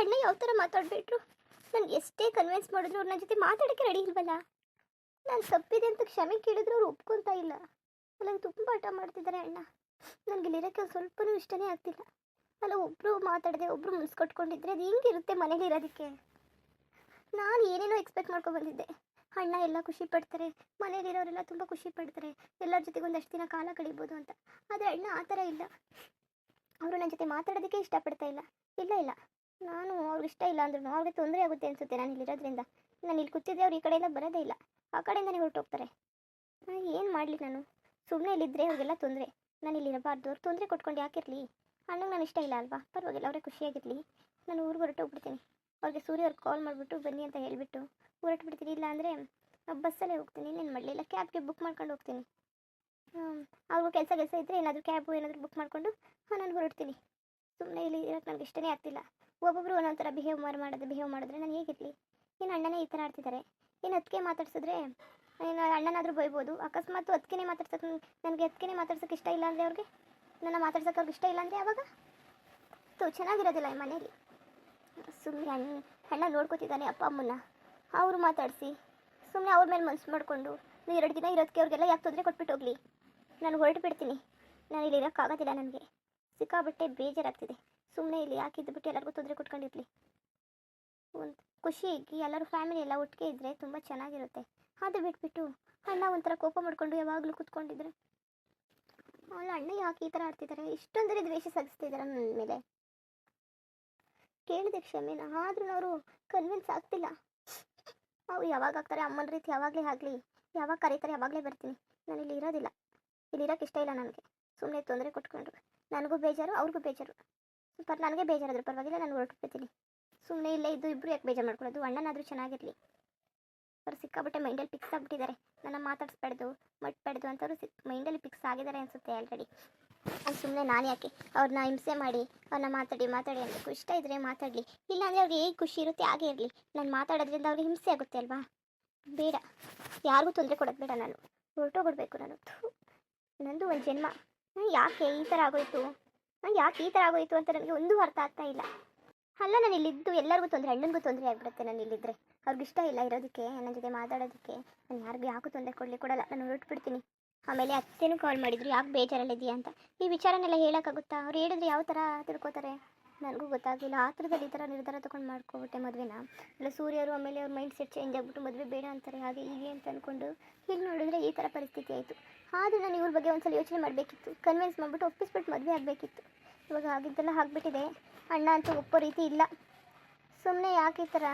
ಅಣ್ಣ ಯಾವ ಥರ ಮಾತಾಡಬೇಡ್ರು. ನನಗೆ ಎಷ್ಟೇ ಕನ್ವಿನ್ಸ್ ಮಾಡಿದ್ರು ಅವ್ರು ನನ್ನ ಜೊತೆ ಮಾತಾಡೋಕ್ಕೆ ರೆಡಿ ಇಲ್ವಲ್ಲ. ನಾನು ತಪ್ಪಿದೆ ಅಂತ ಕ್ಷಮೆ ಕೇಳಿದ್ರು ಅವ್ರು ಒಪ್ಕೊತಾ ಇಲ್ಲ. ನನಗೆ ತುಂಬ ಹಠ ಮಾಡ್ತಿದ್ದಾರೆ ಅಣ್ಣ. ನನಗೆ ಇಲ್ಲಿರೋಕ್ಕೆ ಸ್ವಲ್ಪನೂ ಇಷ್ಟನೇ ಆಗ್ತಿಲ್ಲ. ಅಲ್ಲ, ಒಬ್ಬರು ಮಾತಾಡದೆ ಒಬ್ಬರು ಮುನ್ಸ್ಕೊಟ್ಕೊಂಡಿದ್ರೆ ಅದು ಹೆಂಗಿರುತ್ತೆ ಮನೇಲಿ ಇರೋದಕ್ಕೆ. ನಾನು ಏನೇನೋ ಎಕ್ಸ್ಪೆಕ್ಟ್ ಮಾಡ್ಕೊಂಡು ಬಂದಿದ್ದೆ. ಅಣ್ಣ ಎಲ್ಲ ಖುಷಿ ಪಡ್ತಾರೆ, ಮನೇಲಿರೋರೆಲ್ಲ ತುಂಬ ಖುಷಿ ಪಡ್ತಾರೆ, ಎಲ್ಲರ ಜೊತೆಗೆ ಒಂದಷ್ಟು ದಿನ ಕಾಲ ಕಳೀಬೋದು ಅಂತ. ಆದರೆ ಅಣ್ಣ ಆ ಥರ ಇಲ್ಲ. ಅವರು ನನ್ನ ಜೊತೆ ಮಾತಾಡೋದಕ್ಕೆ ಇಷ್ಟಪಡ್ತಾ ಇಲ್ಲ. ಇಲ್ಲ ಇಲ್ಲ, ನಾನು ಅವ್ರಿಗೆ ಇಷ್ಟ ಇಲ್ಲ ಅಂದ್ರೂ ಅವ್ರಿಗೆ ತೊಂದರೆ ಆಗುತ್ತೆ ಅನಿಸುತ್ತೆ ನಾನು ಇಲ್ಲಿರೋದ್ರಿಂದ. ನಾನು ಇಲ್ಲಿ ಕೂತಿದ್ದೆ, ಅವ್ರು ಈ ಕಡೆ ಎಲ್ಲ ಬರೋದೇ ಇಲ್ಲ, ಆ ಕಡೆಯಿಂದನೇ ಹೊರಟೋಗ್ತಾರೆ. ಏನು ಮಾಡಲಿ ನಾನು? ಸುಮ್ಮನೆ ಇಲ್ಲಿದ್ದರೆ ಅವ್ರಿಗೆಲ್ಲ ತೊಂದರೆ, ನಾನು ಇಲ್ಲಿರಬಾರ್ದು. ಅವ್ರು ತೊಂದರೆ ಕೊಟ್ಕೊಂಡು ಯಾಕಿರಲಿ? ಅಣ್ಣಂಗೆ ನಾನು ಇಷ್ಟ ಇಲ್ಲ ಅಲ್ವಾ? ಪರವಾಗಿಲ್ಲ, ಅವರೇ ಖುಷಿಯಾಗಿರಲಿ. ನಾನು ಊರಿಗೆ ಹೊರಟೋಗ್ಬಿಡ್ತೀನಿ. ಅವ್ರಿಗೆ ಸೂರ್ಯ ಅವ್ರಿಗೆ ಕಾಲ್ ಮಾಡಿಬಿಟ್ಟು ಬನ್ನಿ ಅಂತ ಹೇಳಿಬಿಟ್ಟು ಹೊರಟುಬಿಡ್ತೀನಿ. ಇಲ್ಲ ಅಂದರೆ ಬಸ್ಸಲ್ಲೇ ಹೋಗ್ತೀನಿ. ಇನ್ನೇನು ಮಾಡಲಿಲ್ಲ, ಕ್ಯಾಬ್ಗೆ ಬುಕ್ ಮಾಡ್ಕೊಂಡು ಹೋಗ್ತೀನಿ. ಅವ್ರಿಗೂ ಕೆಲಸ ಇದ್ದರೆ ಏನಾದರೂ ಕ್ಯಾಬು ಏನಾದರೂ ಬುಕ್ ಮಾಡಿಕೊಂಡು ನಾನು ಹೊರಡ್ತೀನಿ. ಸುಮ್ಮನೆ ಇಲ್ಲಿ ಇರೋಕ್ಕೆ ನನಗೆ ಇಷ್ಟನೇ ಆಗ್ತಿಲ್ಲ. ಒಬ್ಬೊಬ್ಬರು ಒಂದೊಂದು ಥರ ಬಿಹೇವ್ ಮಾಡಿದ್ರೆ ನಾನು ಹೇಗಿರಲಿ? ಏನು ಅಣ್ಣನೇ ಈ ಥರ ಆಡ್ತಿದ್ದಾರೆ. ಏನು ಅದಕ್ಕೆ ಮಾತಾಡ್ಸಿದ್ರೆ ಏನು ಅಣ್ಣನಾದರೂ ಬೈಬೋದು. ಅಕಸ್ಮಾತ್ ಅದಕ್ಕೆ ಮಾತಾಡ್ಸೋಕೆ ನನಗೆ ಅದಕ್ಕೆ ಮಾತಾಡ್ಸೋಕೆ ಇಷ್ಟ ಇಲ್ಲ ಅಂದರೆ ಅವ್ರಿಗೆ, ನನ್ನ ಮಾತಾಡ್ಸೋಕೆ ಅವ್ರಿಗೆ ಇಷ್ಟ ಇಲ್ಲ ಅಂದರೆ ಆವಾಗ ಚೆನ್ನಾಗಿರೋದಿಲ್ಲ ಈ ಮನೇಲಿ. ಸುಮ್ಮನೆ ಅಣ್ಣ ನೋಡ್ಕೊತಿದ್ದಾನೆ ಅಪ್ಪ ಅಮ್ಮನ್ನ, ಅವರು ಮಾತಾಡಿಸಿ ಸುಮ್ಮನೆ ಅವ್ರ ಮೇಲೆ ಮನಸ್ಸು ಮಾಡಿಕೊಂಡು 2 ದಿನ ಇರೋದಕ್ಕೆ ಅವ್ರಿಗೆಲ್ಲ ಯಾಕೆ ತೊಂದರೆ ಕೊಟ್ಬಿಟ್ಟು ಹೋಗಲಿ? ನಾನು ಹೊರಟು ಬಿಡ್ತೀನಿ. ನಾನು ಇಲ್ಲಿ ಇರೋಕ್ಕಾಗೋದಿಲ್ಲ. ನನಗೆ ಸಿಕ್ಕಾಬಟ್ಟೆ ಬೇಜಾರಾಗ್ತಿದೆ. ಸುಮ್ಮನೆ ಇಲ್ಲಿ ಯಾಕೆ ಇದ್ದುಬಿಟ್ಟು ಎಲ್ಲರಿಗೂ ತೊಂದರೆ ಕೊಟ್ಕೊಂಡಿರಲಿ. ಒಂದು ಖುಷಿಯಾಗಿ ಎಲ್ಲರೂ ಫ್ಯಾಮಿಲಿ ಎಲ್ಲ ಒಟ್ಟಿಗೆ ಇದ್ದರೆ ತುಂಬ ಚೆನ್ನಾಗಿರುತ್ತೆ. ಅದು ಬಿಟ್ಬಿಟ್ಟು ಅಣ್ಣ ಒಂಥರ ಕೋಪ ಮಾಡಿಕೊಂಡು ಯಾವಾಗಲೂ ಕೂತ್ಕೊಂಡಿದ್ರೆ, ಅವಳ ಅಣ್ಣ ಯಾಕೆ ಈ ಥರ ಆಡ್ತಿದ್ದಾರೆ? ಇಷ್ಟೊಂದರೆ ದ್ವೇಷ ಸಾಧಿಸ್ತಿದ್ದಾರೆ ನನ್ನ ಮೇಲೆ. ಕೇಳಿದೆ ಕ್ಷಮೆನ, ಆದ್ರೂ ಅವರು ಕನ್ವಿನ್ಸ್ ಆಗ್ತಿಲ್ಲ. ಅವ್ರು ಯಾವಾಗ ಆಗ್ತಾರೆ ಅಮ್ಮನ ರೀತಿ ಯಾವಾಗಲೇ ಆಗಲಿ, ಯಾವಾಗ ಕರೀತಾರೆ ಯಾವಾಗಲೇ ಬರ್ತೀನಿ. ನಾನು ಇಲ್ಲಿ ಇರೋದಿಲ್ಲ, ಇಲ್ಲಿರೋಕ್ಕೆ ಇಷ್ಟ ಇಲ್ಲ ನನಗೆ. ಸುಮ್ಮನೆ ತೊಂದರೆ ಕೊಟ್ಕೊಂಡ್ರು ನನಗೂ ಬೇಜಾರು, ಅವ್ರಿಗೂ ಬೇಜಾರು. ನನಗೆ ಬೇಜಾರಾದರೂ ಪರವಾಗಿಲ್ಲ, ನಾನು ಹೊರಟುಬಿಡ್ತೀನಿ. ಸುಮ್ಮನೆ ಇಲ್ಲೇ ಇದ್ದು ಇಬ್ಬರು ಯಾಕೆ ಬೇಜಾರು ಮಾಡ್ಕೊಳ್ಳೋದು? ಅಣ್ಣನಾದರೂ ಚೆನ್ನಾಗಿರಲಿ. ಅವ್ರು ಸಿಕ್ಕಾಬಿಟ್ಟೆ ಮೈಂಡಲ್ಲಿ ಫಿಕ್ಸ್ ಆಗಿಬಿಟ್ಟಿದ್ದಾರೆ. ನನ್ನ ಮಾತಾಡಿಸ್ಬಾರ್ದು ಮಟ್ಬಾರ್ದು ಅಂತವ್ರು ಮೈಂಡಲ್ಲಿ ಫಿಕ್ಸ್ ಆಗಿದ್ದಾರೆ ಅನಿಸುತ್ತೆ ಆಲ್ರೆಡಿ. ಸುಮ್ಮನೆ ನಾನು ಯಾಕೆ ಅವ್ರನ್ನ ಹಿಂಸೆ ಮಾಡಿ ಅವ್ರನ್ನ ಮಾತಾಡಿ ಅನ್ನಬೇಕು? ಇಷ್ಟ ಇದ್ದರೆ ಮಾತಾಡಲಿ, ಇಲ್ಲಾಂದರೆ ಅವ್ರಿಗೆ ಹೇಗೆ ಖುಷಿ ಇರುತ್ತೆ ಹಾಗೆ ಇರಲಿ. ನಾನು ಮಾತಾಡೋದ್ರಿಂದ ಅವ್ರಿಗೆ ಹಿಂಸೆ ಆಗುತ್ತೆ ಅಲ್ವಾ? ಬೇಡ, ಯಾರಿಗೂ ತೊಂದರೆ ಕೊಡೋದು ಬೇಡ. ನಾನು ಹೊರಟೋಗ್ಬಿಡ್ಬೇಕು. ನಂದು ಒಂದು ಜನ್ಮ. ಯಾಕೆ ಈ ಥರ ಆಗೋಯ್ತು ಅಂತ ನನಗೆ ಒಂದೂ ಅರ್ಥ ಆಗ್ತಾ ಇಲ್ಲ. ಅಲ್ಲ, ನಾನು ಇಲ್ಲಿದ್ದು ಎಲ್ಲರಿಗೂ ತೊಂದರೆ, ಅಣ್ಣನಿಗೂ ತೊಂದರೆ ಆಗಿಬಿಡುತ್ತೆ ನಾನು ಇಲ್ಲಿದ್ದರೆ. ಅವ್ರಿಗೆ ಇಷ್ಟ ಇಲ್ಲ ಇರೋದಕ್ಕೆ, ನನ್ನ ಜೊತೆ ಮಾತಾಡೋದಕ್ಕೆ. ನಾನು ಯಾರಿಗೂ ತೊಂದರೆ ಕೊಡಲ್ಲ. ನಾನು ಹೊರಟುಬಿಡ್ತೀನಿ. ಆಮೇಲೆ ಅತ್ತೆನೂ ಕಾಲ್ ಮಾಡಿದ್ರು, ಯಾಕೆ ಬೇಜಾರಲ್ಲಿದೆಯಾ ಅಂತ. ಈ ವಿಚಾರನೆಲ್ಲ ಹೇಳೋಕ್ಕಾಗುತ್ತಾ? ಅವ್ರು ಹೇಳಿದ್ರೆ ಯಾವ ಥರ ತಿಳ್ಕೊತಾರೆ ನನಗೂ ಗೊತ್ತಾಗಲಿಲ್ಲ. ಆ ಥರದಲ್ಲಿ ಈ ಥರ ನಿರ್ಧಾರ ತೊಗೊಂಡು ಮಾಡ್ಕೊಬಿಟ್ಟೆ ಮದುವೆನ. ಇಲ್ಲ ಸೂರ್ಯರು ಆಮೇಲೆ ಅವ್ರ ಮೈಂಡ್ ಸೆಟ್ ಚೇಂಜ್ ಆಗಿಬಿಟ್ಟು ಮದುವೆ ಬೇಡ ಅಂತಾರೆ, ಹಾಗೆ ಹೀಗೆ ಅಂತ ಅಂದ್ಕೊಂಡು ಇಲ್ಲಿ ನೋಡಿದ್ರೆ ಈ ಥರ ಪರಿಸ್ಥಿತಿ ಆಯಿತು. ಆದರೂ ನಾನು ಇವ್ರ ಬಗ್ಗೆ ಒಂದ್ಸಲ ಯೋಚನೆ ಮಾಡಬೇಕಿತ್ತು, ಕನ್ವಿನ್ಸ್ ಮಾಡಿಬಿಟ್ಟು ಒಪ್ಪಿಸ್ಬಿಟ್ಟು ಮದುವೆ ಆಗಬೇಕಿತ್ತು. ಇವಾಗ ಆಗಿದ್ದೆಲ್ಲ ಆಗಿಬಿಟ್ಟಿದೆ. ಅಣ್ಣ ಅಂತೂ ಒಪ್ಪೋ ರೀತಿ ಇಲ್ಲ. ಸುಮ್ಮನೆ ಯಾಕೆ ಈ ಥರ?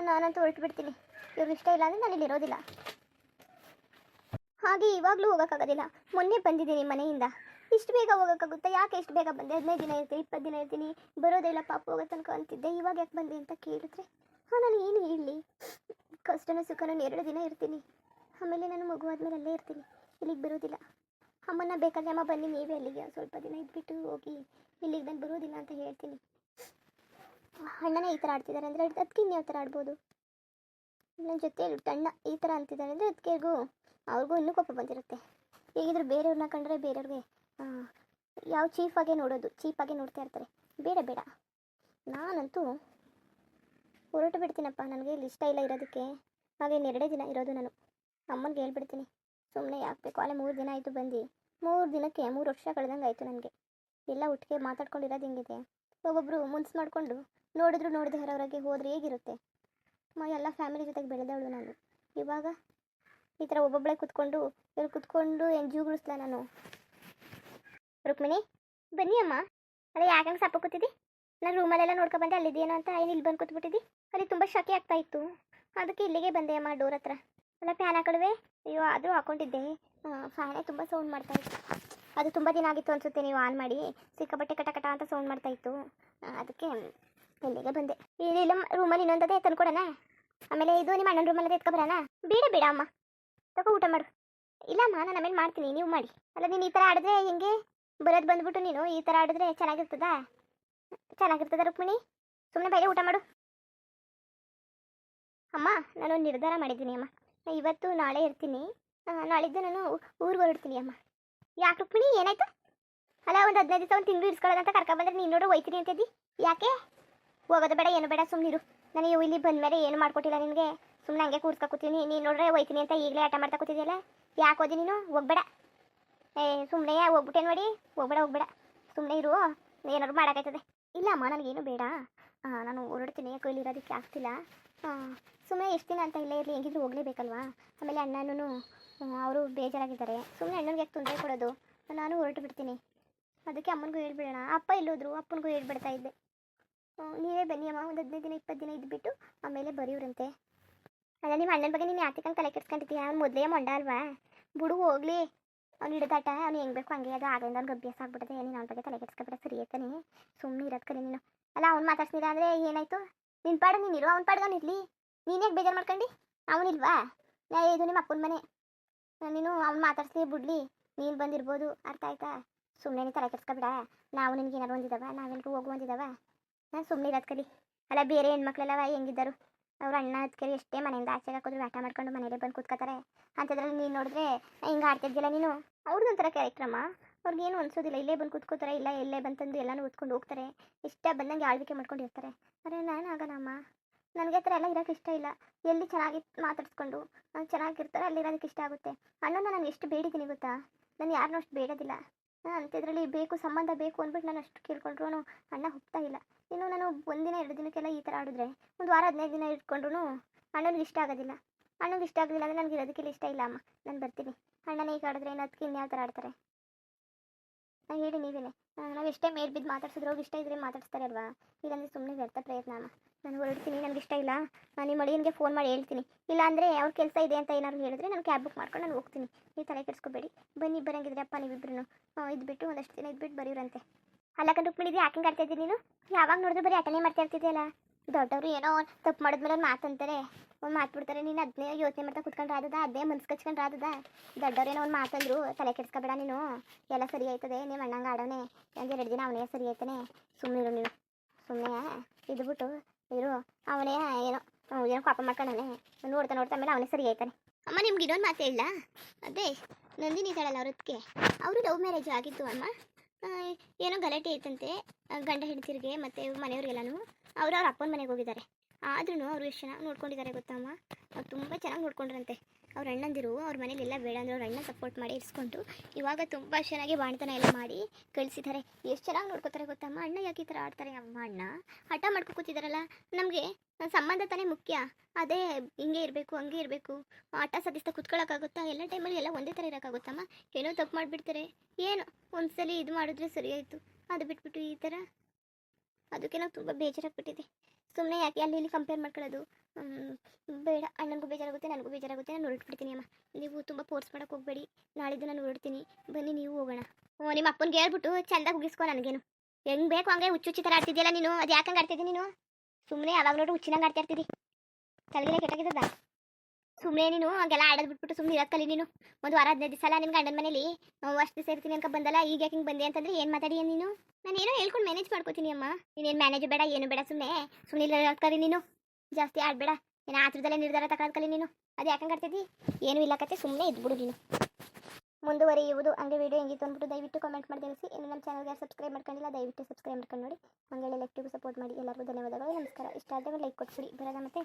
ನಾನಂತೂ ಹೊರಟುಬಿಡ್ತೀನಿ. ಇವ್ರಿಗೆ ಇಷ್ಟ ಇಲ್ಲ ಅಂದರೆ ನಾನು ಇಲ್ಲಿ ಇರೋದಿಲ್ಲ. ಹಾಗೆ ಇವಾಗಲೂ ಹೋಗೋಕ್ಕಾಗೋದಿಲ್ಲ. ಮೊನ್ನೆ ಬಂದಿದ್ದೀನಿ ಮನೆಯಿಂದ. ಇಷ್ಟು ಬೇಗ ಹೋಗೋಕ್ಕಾಗುತ್ತಾ? ಯಾಕೆ ಇಷ್ಟು ಬೇಗ ಬಂದೆ? 15 ದಿನ ಇರ್ತೀನಿ, 20 ದಿನ ಇರ್ತೀನಿ, ಬರೋದಿಲ್ಲ ಪಾಪ ಹೋಗೋ ತನಕ ಅಂತಿದ್ದೆ. ಇವಾಗ ಯಾಕೆ ಬಂದೆ ಅಂತ ಕೇಳಿದ್ರೆ ನಾನು ಏನು ಹೇಳಲಿ? ಕಷ್ಟನೂ ಸುಖನೂ 2 ದಿನ ಇರ್ತೀನಿ, ಆಮೇಲೆ ನಾನು ಮಗು ಆದಮೇಲೆ ಅಲ್ಲೇ ಇರ್ತೀನಿ, ಇಲ್ಲಿಗೆ ಬರೋದಿಲ್ಲ. ಅಮ್ಮನ ಬೇಕಾದ್ರೆ ಅಮ್ಮ ಬನ್ನಿ ನೀವೇ ಅಲ್ಲಿಗೆ ಸ್ವಲ್ಪ ದಿನ ಇದ್ಬಿಟ್ಟು ಹೋಗಿ, ಇಲ್ಲಿಗೆ ನಾನು ಬರೋದಿಲ್ಲ ಅಂತ ಹೇಳ್ತೀನಿ. ಅಣ್ಣನೇ ಈ ಥರ ಆಡ್ತಿದ್ದಾರೆ ಅಂದರೆ ಅದಕ್ಕೆ ಇನ್ಯಾವ ಥರ ಆಡ್ಬೋದು? ನನ್ನ ಜೊತೆ ಅಣ್ಣ ಈ ಥರ ಅಂತಿದ್ದಾರೆ ಅಂದರೆ ಅದಕ್ಕೆಗೂ ಅವ್ರಿಗೂ ಇನ್ನೂ ಕೋಪ ಬಂದಿರುತ್ತೆ. ಹೇಗಿದ್ರು ಬೇರೆಯವ್ರನ್ನ ಕಂಡ್ರೆ ಬೇರೆಯವ್ರಿಗೆ ಯಾವ ಚೀಪಾಗೆ ನೋಡ್ತಾ ಇರ್ತಾರೆ. ಬೇಡ, ನಾನಂತೂ ಹೊರಟು ಬಿಡ್ತೀನಪ್ಪ. ನನಗೆ ಇಲ್ಲಿ ಇಷ್ಟ ಇಲ್ಲ ಇರೋದಕ್ಕೆ. ಹಾಗೆ 2 ದಿನ ಇರೋದು ನಾನು. ಅಮ್ಮನಿಗೆ ಹೇಳ್ಬಿಡ್ತೀನಿ, ಸುಮ್ಮನೆ ಯಾಕೆ ಬೇಕು? ಅಲ್ಲೇ 3 ದಿನ ಆಯಿತು ಬಂದು. 3 ದಿನಕ್ಕೆ 3 ವರ್ಷ ಕಳೆದಂಗೆ ಆಯಿತು ನನಗೆ. ಎಲ್ಲ ಒಟ್ಟಿಗೆ ಮಾತಾಡ್ಕೊಂಡಿರೋದು ಹೆಂಗಿದೆ? ಒಬ್ಬೊಬ್ಬರು ಮುನ್ಸು ಮಾಡಿಕೊಂಡು ನೋಡಿದೆ ಹೊರಗೆ ಹೋದರೆ ಹೇಗಿರುತ್ತೆ? ಎಲ್ಲ ಫ್ಯಾಮಿಲಿ ಜೊತೆಗೆ ಬೆಳೆದವಳು ನಾನು. ಇವಾಗ ಈ ಥರ ಒಬ್ಬೊಬ್ಬಳೇ ಕುತ್ಕೊಂಡು ಏನು ಜೂಗುಳಿಸ್ಲ ನಾನು? ರುಕ್ಮಿಣಿ ಬನ್ನಿ ಅಮ್ಮ. ಅದೇ ಯಾಕಂಗೆ ಸಪ್ಪ ಕೂತಿದ್ದಿ? ನಾನು ರೂಮಲ್ಲೆಲ್ಲ ನೋಡ್ಕೊಬಂದೆ, ಅಲ್ಲಿದ್ದೇನೋ ಅಂತ. ಏನು ಇಲ್ಲಿ ಬಂದು ಕೂತ್ಬಿಟ್ಟಿದ್ದಿ? ಅಲ್ಲಿ ತುಂಬ ಶಕೆ ಆಗ್ತಾ ಇತ್ತು, ಅದಕ್ಕೆ ಇಲ್ಲಿಗೆ ಬಂದೆ ಅಮ್ಮ, ಡೋರ್ ಹತ್ರ. ಅಲ್ಲ ಫ್ಯಾನ್ ಹಾಕೊಳ್ವೆ? ಅಯ್ಯೋ ಆದರೂ ಹಾಕೊಂಡಿದ್ದೆ. ಫ್ಯಾನೇ ತುಂಬ ಸೌಂಡ್ ಮಾಡ್ತಾಯಿತ್ತು. ಅದು ತುಂಬ ದಿನ ಆಗಿತ್ತು ಅನಿಸುತ್ತೆ ನೀವು ಆನ್ ಮಾಡಿ. ಸಿಕ್ಕಾಬಟ್ಟೆ ಕಟ ಅಂತ ಸೌಂಡ್ ಮಾಡ್ತಾಯಿತ್ತು, ಅದಕ್ಕೆ ಇಲ್ಲಿಗೆ ಬಂದೆ. ಇಲ್ಲ ರೂಮಲ್ಲಿ ಇನ್ನೊಂದದೇ ತಂದ್ಕೊಡೋಣ? ಆಮೇಲೆ ಇದು ನಿಮ್ಮ ಅಣ್ಣನ ರೂಮಲ್ಲದೆ ಎತ್ಕೊಬರೋಣ? ಬೇಡ ಅಮ್ಮ, ತಗೋ ಊಟ ಮಾಡು. ಇಲ್ಲಮ್ಮ, ನಾನು ಆಮೇಲೆ ಮಾಡ್ತೀನಿ, ನೀವು ಮಾಡಿ. ಅಲ್ಲ ನೀನು ಈ ಥರ ಆಡಿದ್ರೆ ಹೆಂಗೆ? ಬರೋದು ಬಂದ್ಬಿಟ್ಟು ನೀನು ಈ ಥರ ಆಡಿದ್ರೆ ಚೆನ್ನಾಗಿರ್ತದ ರುಕ್ಮಿಣಿ? ಸುಮ್ಮನೆ ಬೈಲೆ ಊಟ ಮಾಡು. ಅಮ್ಮ, ನಾನು ನಿರ್ಧಾರ ಮಾಡಿದ್ದೀನಿ ಅಮ್ಮ. ಇವತ್ತು ನಾಳೆ ಇರ್ತೀನಿ, ನಾಳಿದ್ದು ನಾನು ಊರಿಗೆ ಹೊರಡ್ತೀನಿ ಅಮ್ಮ. ಯಾಕೆ ರುಕ್ಮಿಣಿ, ಏನಾಯ್ತು? ಅಲ್ಲ ಒಂದು 15 ದಿವಸ ಒಂದು ತಿಂಗಳು ಇರಿಸ್ಕೊಳ್ಳೋದಂತ ಕರ್ಕೊಬಂದ್ರೆ ನೀನು ನೋಡು ಹೋಯ್ತೀನಿ ಅಂತಿದ್ದಿ. ಯಾಕೆ? ಹೋಗೋದು ಬೇಡ ಏನು ಬೇಡ ಸುಮ್ಮನಿರು. ನನಗೆ ಇಲ್ಲಿ ಬಂದಮೇಲೆ ಏನು ಮಾಡ್ಕೊಟ್ಟಿಲ್ಲ ನಿನಗೆ. ಸುಮ್ಮನೆ ಹಂಗೆ ಕೂರ್ಸ್ಕೊತೀನಿ. ನೀನು ನೋಡ್ರೆ ಹೋಯ್ತೀನಿ ಅಂತ ಈಗಲೇ ಆಟ ಮಾಡ್ತಾ ಕೂತಿದ್ಯಲ್ಲ. ಯಾಕೆ ಓದಿ ನೀನು? ಹೋಗ್ಬೇಡ. ಸುಮ್ಮನೆ ಹೋಗ್ಬಿಟ್ಟೆ ನೋಡಿ. ಹೋಗ್ಬೇಡ ಸುಮ್ಮನೆ ಇರು. ಏನಾದ್ರು ಮಾಡೋಕ್ಕಾಯ್ತದೆ. ಇಲ್ಲ ಅಮ್ಮ ನನಗೇನು ಬೇಡ. ನಾನು ಹೊರಡ್ತೀನಿ. ಕೈಲಿರೋದಕ್ಕೆ ಆಗ್ತಿಲ್ಲ. ಸುಮ್ಮನೆ ಎಷ್ಟು ದಿನ ಅಂತ ಇಲ್ಲೇ ಇರಲಿ, ಹೆಂಗಿದ್ರು ಹೋಗಲೇಬೇಕಲ್ವಾ. ಆಮೇಲೆ ಅಣ್ಣನೂ ಅವರು ಬೇಜಾರಾಗಿದ್ದಾರೆ. ಸುಮ್ಮನೆ ಅಣ್ಣನಿಗೆ ಯಾಕೆ ತೊಂದರೆ ಕೊಡೋದು. ನಾನು ಹೊರಟು ಬಿಡ್ತೀನಿ. ಅದಕ್ಕೆ ಅಮ್ಮನಿಗೂ ಹೇಳ್ಬಿಡೋಣ. ಅಪ್ಪ ಇಲ್ಲೋದ್ರು, ಅಪ್ಪನಿಗೂ ಹೇಳ್ಬಿಡ್ತಾ ಇದ್ದೆ. ನೀವೇ ಬನ್ನಿ ಅಮ್ಮ, ಒಂದು 15 ದಿನ 20 ದಿನ ಇದ್ದುಬಿಟ್ಟು ಆಮೇಲೆ ಬರೆಯೋರಂತೆ. ಅಲ್ಲ ನಿಮ್ಮ ಅಣ್ಣನ ಬಗ್ಗೆ ನೀನು ಯಾತಿಕಂಗೆ ತಲೆ ಕೆಡ್ಸ್ಕೊಂಡಿದ್ದೀಯ? ಅವ್ನು ಮೊದಲೇ ಮೊಂಡ ಅಲ್ವಾ? ಬಿಡು ಹೋಗ್ಲಿ. ಅವ್ನು ಹಿಡಿದಾಟ, ಅವ್ನು ಹೆಂಗೆ ಬೇಕು ಹಂಗೆ. ಅದು ಆಗಲಿಂದ ಅವ್ನಿಗೆ ಅಭ್ಯಾಸ ಆಗ್ಬಿಡುತ್ತೆ. ನೀನು ಅವ್ನ ಬಗ್ಗೆ ತಲೆ ಕೆಡ್ಸ್ಕೊಬಿಡ. ಸರಿ ಆಯ್ತಾನೆ, ಸುಮ್ಮನೆ ಇರೋದು ಕಲಿ ನೀನು. ಅಲ್ಲ ಅವ್ನು ಮಾತಾಡ್ಸಿಲ್ಲ ಅಂದರೆ ಏನಾಯಿತು? ನಿನ್ನ ಪಾಡ ನೀನಿರು, ಅವ್ನ ಪಾಡ್ಗೆ ಅವ್ನು ಇರಲಿ. ನೀನೇ ಬೇಜಾರು ಮಾಡ್ಕೊಂಡು ಅವನಿಲ್ವಾ? ಇದು ನಿಮ್ಮ ಅಪ್ಪನ ಮನೆ. ನೀನು ಅವ್ನು ಮಾತಾಡ್ಸ್ಲಿ ಬಿಡ್ಲಿ, ನೀನು ಬಂದಿರ್ಬೋದು. ಅರ್ಥ ಆಯ್ತಾ? ಸುಮ್ಮನೆ ನೀನು ತಲೆ ಕೆಡ್ಸ್ಕೊಬಿಡ. ನಾವು ನಿನ್ಗೆ ಏನಾರು ಒಂದಿದ್ದಾವ, ನಾವೆಲ್ಗೂ ಹೋಗು ಒಂದಿದ್ದಾವ. ಸುಮ್ಮನೆ ಇರೋದು ಕಲಿ. ಅಲ್ಲ ಬೇರೆ ಹೆಣ್ಮಕ್ಳೆಲ್ಲ ಹೆಂಗಿದ್ದರು? ಅವ್ರ ಅಣ್ಣ ಅದಕ್ಕೆ ಎಷ್ಟೇ ಮನೆಯಿಂದ ಆಚೆಗೆ ಹಾಕೋದ್ರು ಆಟ ಮಾಡ್ಕೊಂಡು ಮನೇಲೆ ಬಂದು ಕೂತ್ಕೋತಾರೆ. ಅಂಥದ್ರಲ್ಲಿ ನೀನು ನೋಡಿದ್ರೆ ಹಿಂಗೆ ಆಡ್ತಿದ್ದಿಲ್ಲ ನೀನು. ಅವ್ರದ್ದೊಂಥರ ಕ್ಯಾರೆಕ್ಟ್ರಮ್ಮ. ಅವ್ರಿಗೇನು ಅನ್ಸೋದಿಲ್ಲ. ಇಲ್ಲೇ ಬಂದು ಕೂತ್ಕೋತಾರೆ, ಇಲ್ಲ ಎಲ್ಲೇ ಬಂತಂದು ಎಲ್ಲನೂ ಓದ್ಕೊಂಡು ಹೋಗ್ತಾರೆ. ಇಷ್ಟ ಬಂದಂಗೆ ಆಳ್ವಿಕೆ ಮಾಡ್ಕೊಂಡಿರ್ತಾರೆ. ಅರೆ ನಾನು ಆಗಲ್ಲಮ್ಮ. ನನಗೆ ಆ ಥರ ಎಲ್ಲ ಇರೋಕ್ಕೆ ಇಷ್ಟ ಇಲ್ಲ. ಎಲ್ಲಿ ಚೆನ್ನಾಗಿ ಮಾತಾಡಿಸ್ಕೊಂಡು ಚೆನ್ನಾಗಿರ್ತಾರೆ ಅಲ್ಲಿರೋದಕ್ಕೆ ಇಷ್ಟ ಆಗುತ್ತೆ. ಅಣ್ಣನ ನಾನು ಎಷ್ಟು ಬೇಡಿದ್ದೀನಿ ಗೊತ್ತಾ? ನಾನು ಯಾರನ್ನೂ ಅಷ್ಟು ಬೇಡೋದಿಲ್ಲ. ಅಂಥದ್ರಲ್ಲಿ ಬೇಕು, ಸಂಬಂಧ ಬೇಕು ಅಂದ್ಬಿಟ್ಟು ನಾನು ಅಷ್ಟು ಕೇಳ್ಕೊಂಡ್ರು ಅಣ್ಣ ಹೋಗ್ತಾ ಇಲ್ಲ. ಇನ್ನು ನಾನು 1 ದಿನ 2 ದಿನಕ್ಕೆಲ್ಲ ಈ ಥರ ಆಡಿದ್ರೆ 1 ವಾರ 15 ದಿನ ಇಟ್ಕೊಂಡ್ರು ಅಣ್ಣನಿಗೆ ಇಷ್ಟ ಆಗೋದಿಲ್ಲ. ಅಣ್ಣನಿಗೆ ಇಷ್ಟ ಆಗೋದಿಲ್ಲ ಅಂದರೆ ನನಗೆ ಇರೋದಕ್ಕೆಲ್ಲ ಇಷ್ಟ ಇಲ್ಲ ಅಮ್ಮ. ನಾನು ಬರ್ತೀನಿ. ಅಣ್ಣನ ಈಗ ಆಡಿದ್ರೆ ಅದಕ್ಕೆ ಇನ್ಯಾವ ಥರ ಆಡ್ತಾರೆ? ನಾನು ಹೇಳಿ ನೀವೇನೆ. ನಾವು ಎಷ್ಟೇ ಮೇಲ್ ಬಿದ್ದು ಮಾತಾಡ್ಸಿದ್ರು ಅವ್ರಿಗೆ ಇಷ್ಟ ಇದ್ರೆ ಮಾತಾಡ್ಸ್ತಾರೆ ಅಲ್ವಾ? ಇಲ್ಲಾಂದರೆ ಸುಮ್ಮನೆ ವ್ಯರ್ಥ ಪ್ರಯತ್ನ ಅಮ್ಮ. ನಾನು ಹೊರಡ್ತೀನಿ. ನನಗೆ ಇಷ್ಟ ಇಲ್ಲ. ನಿಮ್ಮ ಅಳಿಯನಿಗೆ ಫೋನ್ ಮಾಡಿ ಹೇಳ್ತೀನಿ. ಇಲ್ಲಾಂದರೆ ಅವ್ರ ಕೆಲಸ ಇದೆ ಅಂತ ಏನಾದ್ರು ಹೇಳಿದ್ರೆ ನಾನು ಕ್ಯಾಬ್ ಬುಕ್ ಮಾಡ್ಕೊಂಡು ನಾನು ಹೋಗ್ತೀನಿ. ನೀವು ತಲೆ ಕೆಡಿಸ್ಕೋಬೇಡಿ. ಬನ್ನಿ ಬರಂಗಿದ್ರೆ ಅಪ್ಪ ನೀವಿಬ್ರು ಇದ್ಬಿಟ್ಟು ಒಂದಷ್ಟು ದಿನ ಇದ್ಬಿಟ್ಟು ಬರೆಯೋರಂತೆ. ಅಲ್ಲ ಕಂಡು ಉಪ್ಪಿಳಿದ್ವಿ ಯಾಕೆ ಆಡ್ತಾ ಇದ್ದೀನಿ ನೀನು? ಯಾವಾಗ ನೋಡಿದ್ರು ಬರೀ ಆಟನೇ ಮಾಡ್ತಾ ಇರ್ತಿದ್ಯಲ್ಲ. ದೊಡ್ಡವರು ಏನೋ ತಪ್ಪು ಮಾಡಿದ್ಮೇಲೆ ಒಂದು ಮಾತಂತಾರೆ, ಒಂದು ಮಾತು ಬಿಡ್ತಾರೆ. ನೀನು ಅದನ್ನೇ ಯೋಚನೆ ಮಾಡ್ತಾ ಕುತ್ಕೊಂಡ್ರೆ ಆದದ? ಅದೇ ಮನ್ಸು ಕಚ್ಕೊಂಡ್ರೆ ಆದದ? ದೊಡ್ಡವ್ರೇನೋ ಒಂದು ಮಾತಂದ್ರು ತಲೆ ಕೆಡಿಸ್ಕೋಬೇಡ ನೀನು. ಎಲ್ಲ ಸರಿ ಆಯ್ತದೆ. ನಿಮ್ಮ ಅಣ್ಣಂಗೆ ಆಡೋನೆ ಹಂಗೆ 2 ದಿನ ಅವನೇ ಸರಿ ಆಯ್ತಾನೆ. ಸುಮ್ಮನೆ ನೀನು. ಸುಮ್ಮನೆ ಇದ್ಬಿಟ್ಟು ಇರು. ಅವನೇ ಏನೋ ಪಾಪ ಮಾಡ್ಕೊಂಡವನೇ. ನೋಡ್ತಾ ಆಮೇಲೆ ಅವನೇ ಸರಿ ಆಯ್ತಾನೆ. ಅಮ್ಮ ನಿಮ್ಗೆ ಇನ್ನೊಂದು ಮಾತು ಹೇಳ. ಅದೇ ನಂದಿನಿ ಇದ್ದಾಳಲ್ಲ ಅವ್ರದಕ್ಕೆ, ಅವರು ಲವ್ ಮ್ಯಾರೇಜ್ ಆಗಿತ್ತು ಅಮ್ಮ. ಏನೋ ಗಲಾಟೆ ಐತಂತೆ ಗಂಡ ಹೆಂಡತಿರಿಗೆ ಮತ್ತು ಮನೆಯವ್ರಿಗೆಲ್ಲನೂ. ಅವ್ರ ಅಪ್ಪನ ಮನೆಗೆ ಹೋಗಿದ್ದಾರೆ. ಆದ್ರೂ ಅವರು ಎಷ್ಟು ಚೆನ್ನಾಗಿ ನೋಡ್ಕೊಂಡಿದ್ದಾರೆ ಗೊತ್ತಮ್ಮ. ಅವ್ರು ತುಂಬ ಚೆನ್ನಾಗಿ ನೋಡ್ಕೊಂಡ್ರಂತೆ. ಅವ್ರ ಅಣ್ಣಂದಿರು ಅವ್ರ ಮನೇಲೆಲ್ಲ ಬೇಡ ಅಂದರೆ ಅವ್ರ ಅಣ್ಣ ಸಪೋರ್ಟ್ ಮಾಡಿ ಇರಿಸ್ಕೊಂಡು ಇವಾಗ ತುಂಬ ಚೆನ್ನಾಗಿ ಬಾಣ್ತನ ಎಲ್ಲ ಮಾಡಿ ಕಳಿಸಿದ್ದಾರೆ. ಎಷ್ಟು ಚೆನ್ನಾಗಿ ನೋಡ್ಕೋತಾರೆ ಗೊತ್ತಮ್ಮ. ಅಣ್ಣ ಯಾಕೆ ಈ ಥರ ಆಡ್ತಾರೆ? ಅಮ್ಮ ಅಣ್ಣ ಹಠ ಮಾಡ್ಕೊ ಕೂತಿದ್ದಾರಲ್ಲ. ನಮಗೆ ಸಂಬಂಧ ತಾನೇ ಮುಖ್ಯ. ಅದೇ ಹಿಂಗೆ ಇರಬೇಕು ಹಂಗೆ ಇರಬೇಕು ಹಠ ಸಾಧಿಸ್ತಾ ಕುತ್ಕೊಳ್ಳೋಕ್ಕಾಗುತ್ತಾ? ಎಲ್ಲ ಟೈಮಲ್ಲಿ ಎಲ್ಲ ಒಂದೇ ಥರ ಇರೋಕ್ಕಾಗುತ್ತಮ್ಮ? ಏನೋ ತಪ್ಪು ಮಾಡಿಬಿಡ್ತಾರೆ. ಏನು ಒಂದ್ಸಲಿ ಇದು ಮಾಡಿದ್ರೆ ಸರಿ ಆಯಿತು, ಅದು ಬಿಟ್ಬಿಟ್ಟು ಈ ಥರ. ಅದಕ್ಕೆ ನಾವು ತುಂಬ ಬೇಜಾರಾಗ್ಬಿಟ್ಟಿದೆ. ಸುಮ್ಮನೆ ಯಾಕೆ ಅಲ್ಲಿ ಇಲ್ಲಿ ಕಂಪೇರ್ ಮಾಡ್ಕೊಳ್ಳೋದು ಬೇಡ. ಅಣ್ಣನಿಗೂ ಬೇಜಾರಾಗುತ್ತೆ, ನನಗೂ ಬೇಜಾರಾಗುತ್ತೆ. ನಾನು ಹೊರಟ್ಬಿಡ್ತೀನಿ ಅಮ್ಮ. ನೀವು ತುಂಬ ಫೋರ್ಸ್ ಮಾಡೋಕ್ಕೆ ಹೋಗಬೇಡಿ. ನಾಳಿದ್ದು ನಾನು ಹೊರಡ್ತೀನಿ. ಬನ್ನಿ ನೀವು ಹೋಗೋಣ. ನಿಮ್ಮ ಅಪ್ಪನಿಗೆ ಹೇಳ್ಬಿಟ್ಟು ಚೆಂದಾಗಿ ಮುಗಿಸ್ಕೊ. ನನಗೇನು ಹೆಂಗೆ ಬೇಕು ಹಂಗೆ ಹುಚ್ಚುಚ್ಚಿ ಥರ ಆಡ್ತಿದ್ಯಲ್ಲ ನೀನು. ಅದು ಯಾಕಂಗೆ ಆಡ್ತಿದ್ದೀನಿ ನೀನು? ಸುಮ್ಮನೆ ಯಾವಾಗ ನೋಡು ಹುಚ್ಚಿನಂಗೆ ಆಡ್ತಾ ಇರ್ತಿದ್ದಿ. ತಲೆಗೆಲ್ಲ ಕೆಟ್ಟಾಗಿದ್ದದ. ಸುಮ್ಮನೆ ನೀನು ಹಂಗೆಲ್ಲ ಆಡೋದು ಬಿಟ್ಬಿಟ್ಟು ಸುಮ್ಮನೆ ಇರೋದು ಕಲಿ ನೀನು. 1 ವಾರ 15 ದಿವಸ ಅಲ್ಲ ನಿಮ್ಮ ಗಂಡನ ಮನೇಲಿ ಅಷ್ಟು ದಿವಸ ಇರ್ತೀನಿ ಅನ್ಕ ಬಂದಲ್ಲ. ಈಗ ಯಾಕೆ ಹಿಂಗೆ ಬಂದೆ ಅಂತಂದರೆ ಏನು ಮಾತಾಡಿಯ ನೀನು? ನಾನು ಏನೋ ಹೇಳ್ಕೊಂಡು ಮ್ಯಾನೇಜ್ ಮಾಡ್ಕೋತೀನಿ ಅಮ್ಮ. ನೀನೇನು ಮ್ಯಾನೇಜ್ ಬೇಡ ಏನು ಬೇಡ. ಸುಮ್ಮನೆ ಇರೋದು ಕಲಿ ನೀನು. ಜಾಸ್ತಿ ಆಡಬೇಡ. ಏನು ಆತ್ರದಲ್ಲೇ ನಿರ್ಧಾರ ತಗೊಳ್ಳೋದು ಕಲಿ ನೀನು. ಅದು ಯಾಕಂಗೆ ಆಡ್ತಿದ್ದಿ? ಏನೂ ಇಲ್ಲ ಕತೆ. ಸುಮ್ಮನೆ ಇದ್ಬಿಡು ನೀನು. ಮುಂದುವರಿಯುವುದು. ಹಂಗೆ ವೀಡಿಯೋ ಹೆಂಗಿತ್ತು ಅಂದ್ಬಿಟ್ಟು ದಯವಿಟ್ಟು ಕಮೆಂಟ್ ಮಾಡಿ ತಿಳಿಸಿ. ಇನ್ನು ನಮ್ಮ ಚಾನಲ್ಗೆ ಸಬ್ಸ್ಕ್ರೈಬ್ ಮಾಡ್ಕೊಂಡಿಲ್ಲ ದಯವಿಟ್ಟು ಸಬ್ಸ್ಕ್ರೈಬ್ ಮಾಡ್ಕೊಂಡು ನೋಡಿ. ಹಂಗೆ ಲೆಫ್ಟಿಗೂ ಸಪೋರ್ಟ್ ಮಾಡಿ. ಎಲ್ಲರಿಗೂ ಧನ್ಯವಾದಗಳು. ನಮಸ್ಕಾರ. ಇಷ್ಟ ಆದರೆ ಲೈಕ್ ಕೊಟ್ಬಿಡಿ. ಬರೋದ ಮತ್ತೆ.